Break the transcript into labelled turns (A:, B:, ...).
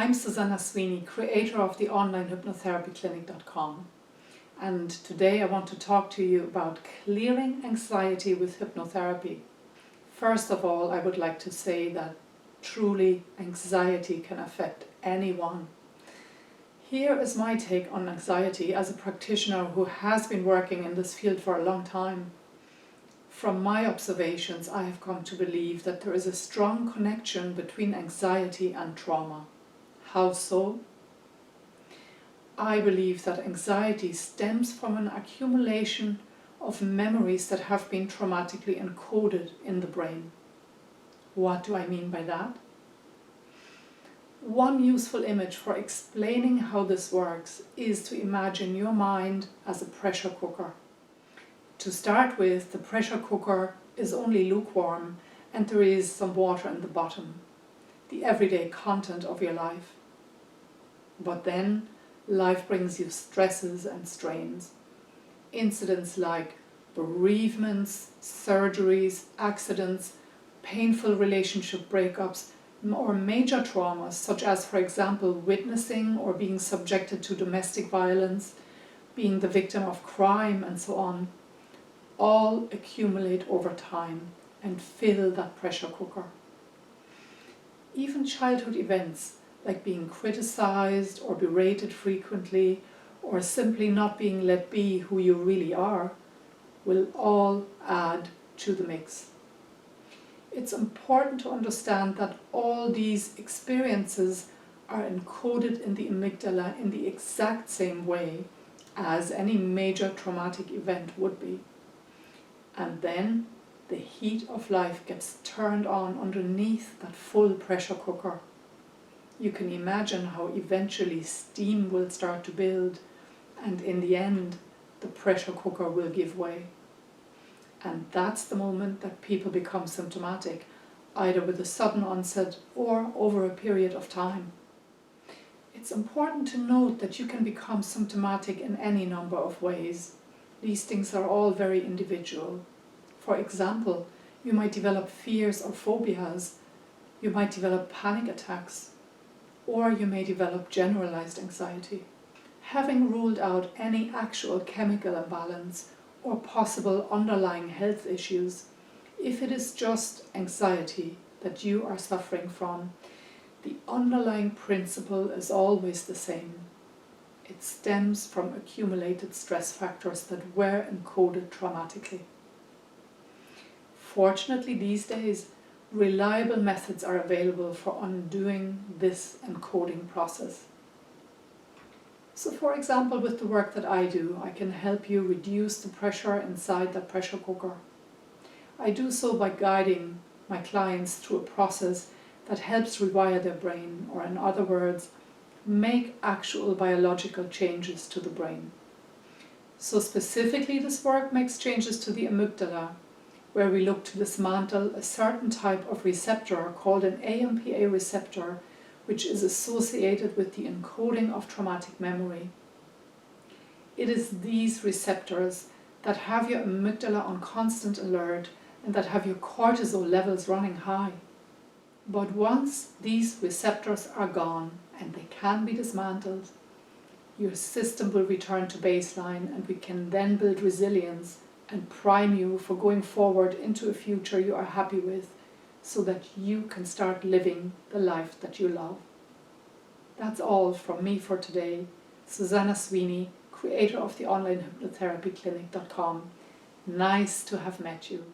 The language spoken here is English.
A: I'm Susanna Sweeney, creator of the online hypnotherapyclinic.com, and today I want to talk to you about clearing anxiety with hypnotherapy. First of all, I would like to say that truly anxiety can affect anyone. Here is my take on anxiety as a practitioner who has been working in this field for a long time. From my observations, I have come to believe that there is a strong connection between anxiety and trauma. How so? I believe that anxiety stems from an accumulation of memories that have been traumatically encoded in the brain. What do I mean by that? One useful image for explaining how this works is to imagine your mind as a pressure cooker. To start with, the pressure cooker is only lukewarm and there is some water in the bottom, the everyday content of your life. But then life brings you stresses and strains. Incidents like bereavements, surgeries, accidents, painful relationship breakups, or major traumas such as, for example, witnessing or being subjected to domestic violence, being the victim of crime and so on, all accumulate over time and fill that pressure cooker. Even childhood events like being criticized or berated frequently, or simply not being let be who you really are, will all add to the mix. It's important to understand that all these experiences are encoded in the amygdala in the exact same way as any major traumatic event would be. And then the heat of life gets turned on underneath that full pressure cooker. You can imagine how eventually steam will start to build, and in the end the pressure cooker will give way. And that's the moment that people become symptomatic, either with a sudden onset or over a period of time. It's important to note that you can become symptomatic in any number of ways. These things are all very individual. For example, you might develop fears or phobias, you might develop panic attacks, or you may develop generalized anxiety. Having ruled out any actual chemical imbalance or possible underlying health issues, if it is just anxiety that you are suffering from, the underlying principle is always the same. It stems from accumulated stress factors that were encoded traumatically. Fortunately, these days, reliable methods are available for undoing this encoding process. So, for example, with the work that I do, I can help you reduce the pressure inside that pressure cooker. I do so by guiding my clients through a process that helps rewire their brain, or in other words, make actual biological changes to the brain. So specifically, this work makes changes to the amygdala, where we look to dismantle a certain type of receptor called an AMPA receptor, which is associated with the encoding of traumatic memory. It is these receptors that have your amygdala on constant alert and that have your cortisol levels running high. But once these receptors are gone and they can be dismantled, your system will return to baseline, and we can then build resilience and prime you for going forward into a future you are happy with, so that you can start living the life that you love. That's all from me for today. Susanna Sweeney, creator of the online hypnotherapyclinic.com. Nice to have met you.